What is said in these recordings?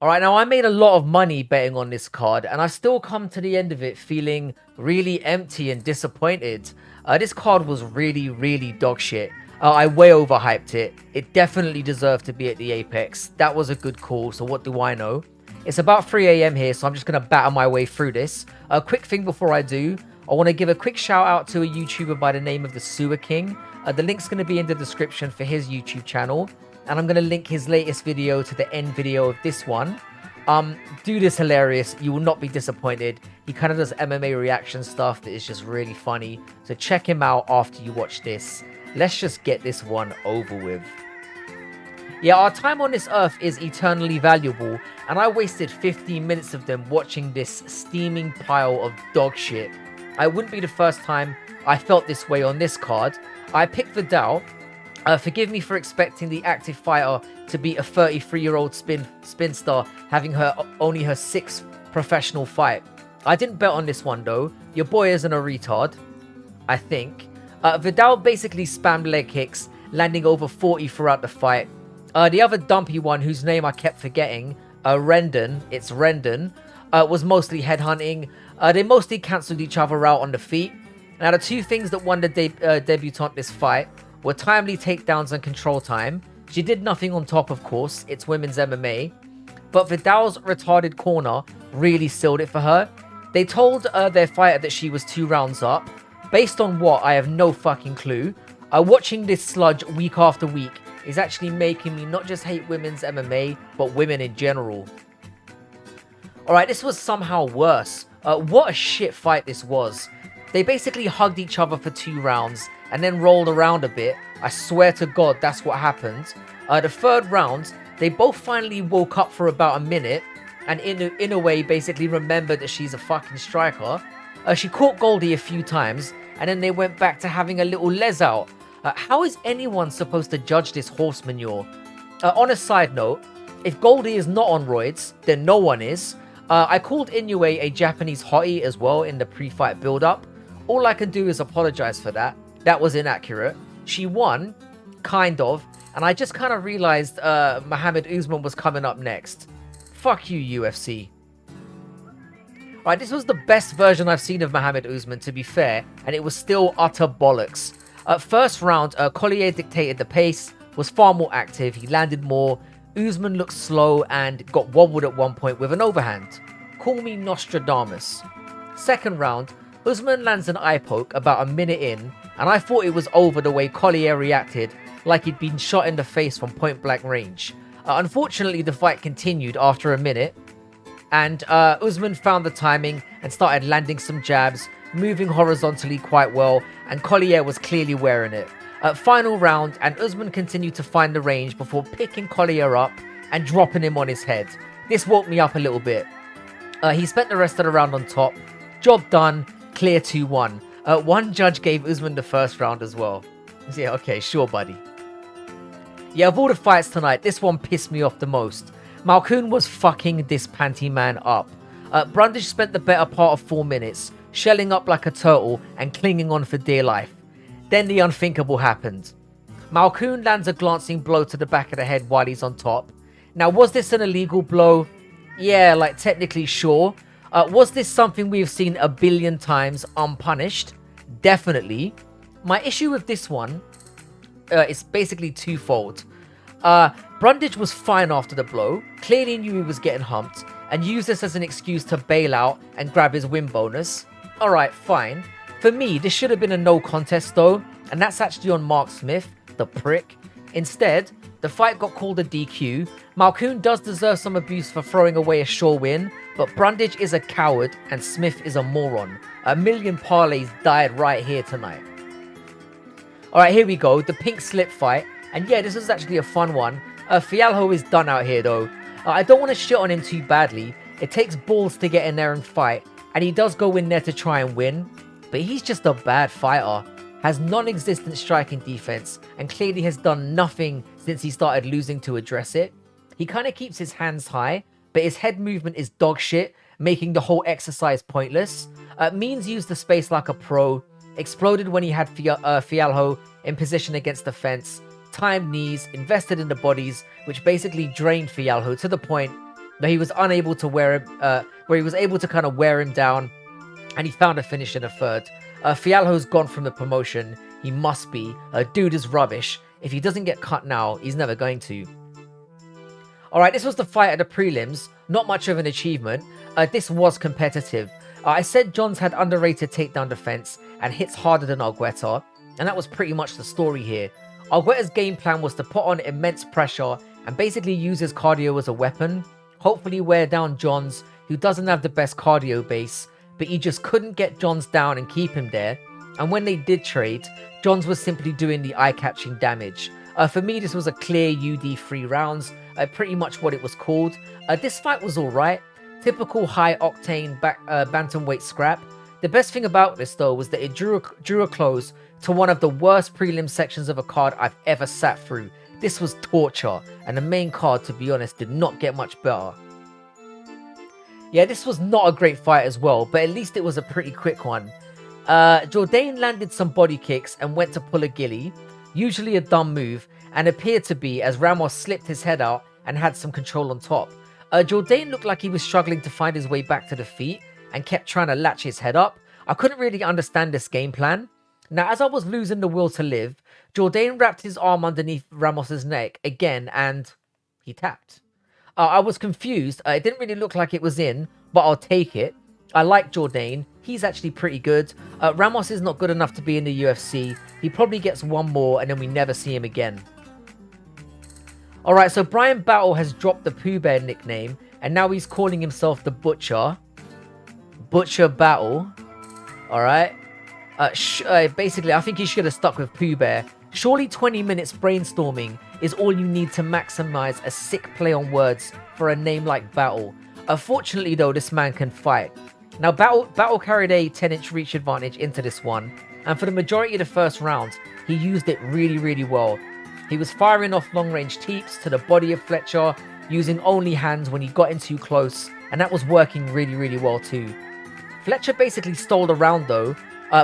Alright, now I made a lot of money betting on this card, and I've still come to the end of it feeling really empty and disappointed. This card was really dog shit. I way overhyped it. It definitely deserved to be at the Apex. That was a good call, so what do I know? It's about 3 a.m. here, so I'm just going to batter my way through this. A quick thing before I do, I want to give a quick shout out to a YouTuber by the name of the Sewer King. The link's going to be in the description for his YouTube channel. And I'm going to link his latest video to the end video of this one. Dude is hilarious. You will not be disappointed. He kind of does MMA reaction stuff that is just really funny. So check him out after you watch this. Let's just get this one over with. Yeah, our time on this earth is eternally valuable, and I wasted 15 minutes of them watching this steaming pile of dog shit. It wouldn't be the first time I felt this way on this card. I picked Vidal. Forgive me for expecting the active fighter to be a 33-year-old spinster having only her 6th professional fight. I didn't bet on this one though. Your boy isn't a retard, I think. Vidal basically spammed leg kicks, landing over 40 throughout the fight. The other dumpy one, whose name I kept forgetting, Rendon, it's Rendon, was mostly headhunting. They mostly cancelled each other out on the feet. Now the two things that won the debutante this fight were timely takedowns and control time. She did nothing on top, of course. It's women's MMA. But Vidal's retarded corner really sealed it for her. They told their fighter that she was 2 rounds up. Based on what, I have no fucking clue. Watching this sludge week after week is actually making me not just hate women's MMA, but women in general. Alright, this was somehow worse. What a shit fight this was. They basically hugged each other for 2 rounds and then rolled around a bit. I swear to God, that's what happened. The 3rd round, they both finally woke up for about a minute, and Inoue basically remembered that she's a fucking striker. She caught Goldy a few times, and then they went back to having a little les out. How is anyone supposed to judge this horse manure? On a side note, if Goldy is not on roids, then no one is. I called Inoue a Japanese hottie as well in the pre-fight build-up. All I can do is apologize for that. That was inaccurate. She won, kind of, and I just kind of realized Muhammad Usman was coming up next. Fuck you, UFC. Alright, this was the best version I've seen of Muhammad Usman, to be fair, and it was still utter bollocks. First round, Collier dictated the pace, was far more active, he landed more. Usman looked slow and got wobbled at one point with an overhand. Call me Nostradamus. Second round, Usman lands an eye poke about a minute in, and I thought it was over the way Collier reacted, like he'd been shot in the face from point blank range. Unfortunately, the fight continued after a minute, and Usman found the timing and started landing some jabs, moving horizontally quite well, and Collier was clearly wearing it. Final round, and Usman continued to find the range before picking Collier up and dropping him on his head. This woke me up a little bit. He spent the rest of the round on top. Job done, clear 2-1. One judge gave Usman the first round as well. Yeah, okay, sure, buddy. Yeah, of all the fights tonight, this one pissed me off the most. Malkoun was fucking this panty man up. Brundage spent the better part of 4 minutes, shelling up like a turtle and clinging on for dear life. Then the unthinkable happened. Malkoun lands a glancing blow to the back of the head while he's on top. Now, was this an illegal blow? Yeah, like technically sure. Was this something we've seen a billion times unpunished? Definitely. My issue with this one is basically twofold. Brundage was fine after the blow, clearly knew he was getting humped, and used this as an excuse to bail out and grab his win bonus. Alright, fine. For me, this should have been a no contest though, and that's actually on Mark Smith, the prick. Instead, the fight got called a DQ. Malkoun does deserve some abuse for throwing away a sure win, but Brundage is a coward and Smith is a moron. A million parlays died right here tonight. Alright, here we go, the pink slip fight. And yeah, this was actually a fun one. Fialho is done out here though. I don't want to shit on him too badly. It takes balls to get in there and fight, and he does go in there to try and win. But he's just a bad fighter. Has non-existent striking defense, and clearly has done nothing since he started losing to address it. He kind of keeps his hands high, but his head movement is dog shit, making the whole exercise pointless. Means used the space like a pro, exploded when he had Fialho in position against the fence, timed knees, invested in the bodies, which basically drained Fialho to the point but he was unable to wear him, where he was able to kind of wear him down, and he found a finish in a third. Fialho's gone from the promotion. He must be. Dude is rubbish. If he doesn't get cut now, he's never going to. Alright, this was the fight at the prelims. Not much of an achievement. This was competitive. I said Johns had underrated takedown defense and hits harder than Argueta, and that was pretty much the story here. Argueta's game plan was to put on immense pressure and basically use his cardio as a weapon, hopefully wear down Johns, who doesn't have the best cardio base, but he just couldn't get Johns down and keep him there, and when they did trade, Johns was simply doing the eye-catching damage. For me, this was a clear UD 3 rounds, pretty much what it was called. This fight was alright, typical high-octane bantamweight scrap. The best thing about this, though, was that it drew a close to one of the worst prelim sections of a card I've ever sat through. This was torture, and the main card, to be honest, did not get much better. Yeah, this was not a great fight as well, but at least it was a pretty quick one. Jourdain landed some body kicks and went to pull a ghillie, usually a dumb move, and appeared to be as Ramos slipped his head out and had some control on top. Jourdain looked like he was struggling to find his way back to the feet and kept trying to latch his head up. I couldn't really understand this game plan. Now, as I was losing the will to live, Jourdain wrapped his arm underneath Ramos's neck again and he tapped. I was confused. It didn't really look like it was in, but I'll take it. I like Jourdain. He's actually pretty good. Ramos is not good enough to be in the UFC. He probably gets one more and then we never see him again. Alright, so Bryan Battle has dropped the Pooh Bear nickname and now he's calling himself the Butcher. Butcher Battle. Alright. Basically, I think he should have stuck with Pooh Bear. Surely 20 minutes brainstorming is all you need to maximize a sick play on words for a name like Battle. Fortunately, though, this man can fight. Now, Battle carried a 10-inch reach advantage into this one, and for the majority of the first round, he used it really, really well. He was firing off long-range teeps to the body of Fletcher, using only hands when he got in too close, and that was working really, really well too. Fletcher basically stole the round, though,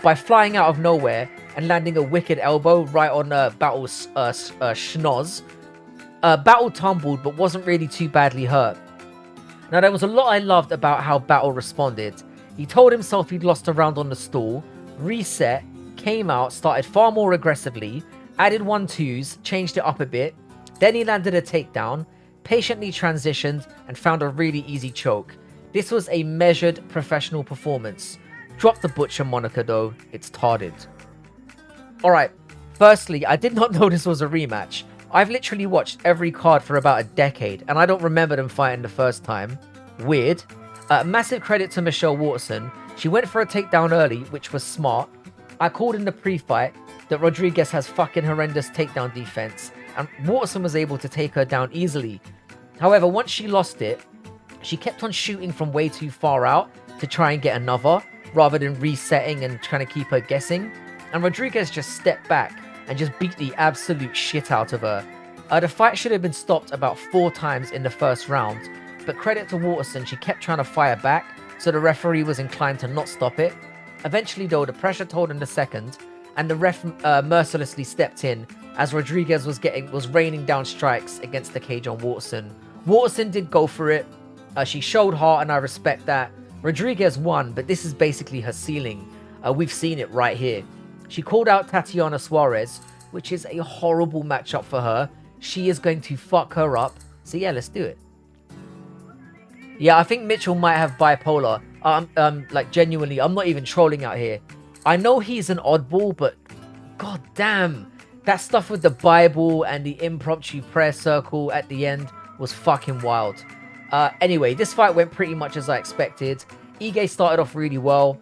by flying out of nowhere and landing a wicked elbow right on Battle's schnoz. Battle tumbled, but wasn't really too badly hurt. Now, there was a lot I loved about how Battle responded. He told himself he'd lost a round on the stall, reset, came out, started far more aggressively, added 1-2s, changed it up a bit, then he landed a takedown, patiently transitioned, and found a really easy choke. This was a measured professional performance. Drop the Butcher moniker though, it's tarded. Alright, firstly, I did not know this was a rematch. I've literally watched every card for about a decade, and I don't remember them fighting the first time. Weird. Massive credit to Michelle Waterson. She went for a takedown early, which was smart. I called in the pre-fight that Rodriguez has fucking horrendous takedown defense, and Waterson was able to take her down easily. However, once she lost it, she kept on shooting from way too far out to try and get another, rather than resetting and trying to keep her guessing. And Rodriguez just stepped back and just beat the absolute shit out of her. The fight should have been stopped about 4 times in the first round, but credit to Waterson, she kept trying to fire back, so the referee was inclined to not stop it. Eventually though, the pressure told in the second, and the ref mercilessly stepped in as Rodriguez was raining down strikes against the cage on Waterson. Waterson did go for it. She showed heart and I respect that. Rodriguez won, but this is basically her ceiling. We've seen it right here. She called out Tatiana Suarez, which is a horrible matchup for her. She is going to fuck her up. So yeah, let's do it. Yeah, I think Mitchell might have bipolar. Like genuinely, I'm not even trolling out here. I know he's an oddball, but god damn, that stuff with the Bible and the impromptu prayer circle at the end was fucking wild. Anyway, this fight went pretty much as I expected. Ige started off really well,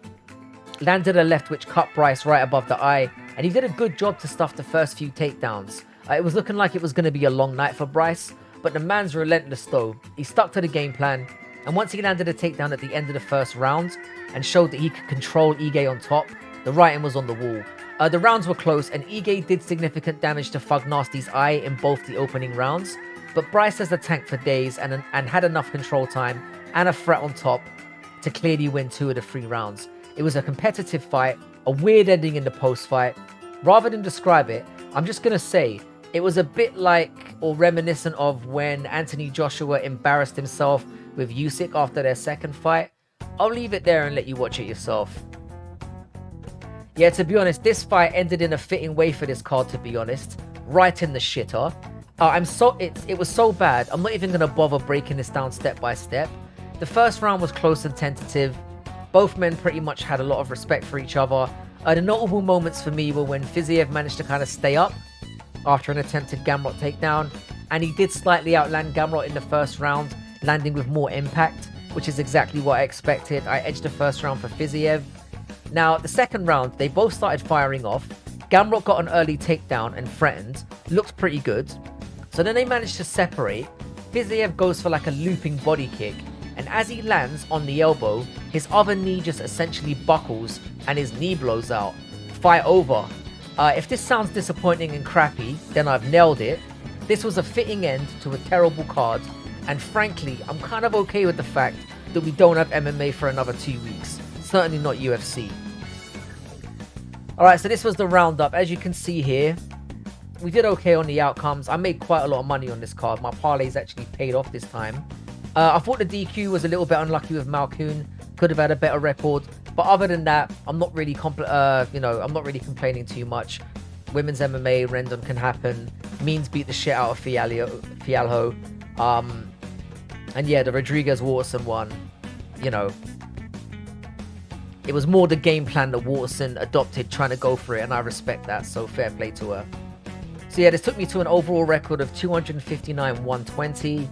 landed a left which cut Bryce right above the eye, and he did a good job to stuff the first few takedowns. It was looking like it was going to be a long night for Bryce, but the man's relentless though. He stuck to the game plan, and once he landed a takedown at the end of the first round and showed that he could control Ige on top, the writing was on the wall. The rounds were close, and Ige did significant damage to Fug Nasty's eye in both the opening rounds, but Bryce has the tank for days and had enough control time and a threat on top to clearly win 2 of the 3 rounds. It was a competitive fight, a weird ending in the post-fight. Rather than describe it, I'm just going to say it was a bit like or reminiscent of when Anthony Joshua embarrassed himself with Usyk after their second fight? I'll leave it there and let you watch it yourself. Yeah, to be honest, this fight ended in a fitting way for this card, to be honest. Right in the shitter. It was so bad, I'm not even gonna bother breaking this down step by step. The first round was close and tentative. Both men pretty much had a lot of respect for each other. The notable moments for me were when Fiziev managed to kind of stay up after an attempted Gamrot takedown, and he did slightly outland Gamrot in the first round, landing with more impact, which is exactly what I expected. I edged the first round for Fiziev. Now, the second round, they both started firing off. Gamrot got an early takedown and threatened. Looked pretty good. So then they managed to separate. Fiziev goes for like a looping body kick. And as he lands on the elbow, his other knee just essentially buckles and his knee blows out. Fight over. If this sounds disappointing and crappy, then I've nailed it. This was a fitting end to a terrible card. And frankly, I'm kind of okay with the fact that we don't have MMA for another 2 weeks. Certainly not UFC. Alright, so this was the roundup. As you can see here, we did okay on the outcomes. I made quite a lot of money on this card. My parlays actually paid off this time. I thought the DQ was a little bit unlucky with Malkoun. Could have had a better record. But other than that, I'm not really I'm not really complaining too much. Women's MMA, Rendon can happen. Means beat the shit out of Fialho. And yeah, the Rodriguez-Waterson one, it was more the game plan that Waterson adopted, trying to go for it, and I respect that, so fair play to her. So yeah, this took me to an overall record of 259-120.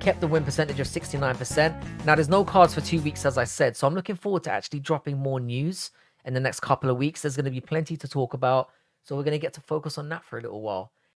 Kept the win percentage of 69%. Now, there's no cards for 2 weeks, as I said, so I'm looking forward to actually dropping more news in the next couple of weeks. There's going to be plenty to talk about, so we're going to get to focus on that for a little while.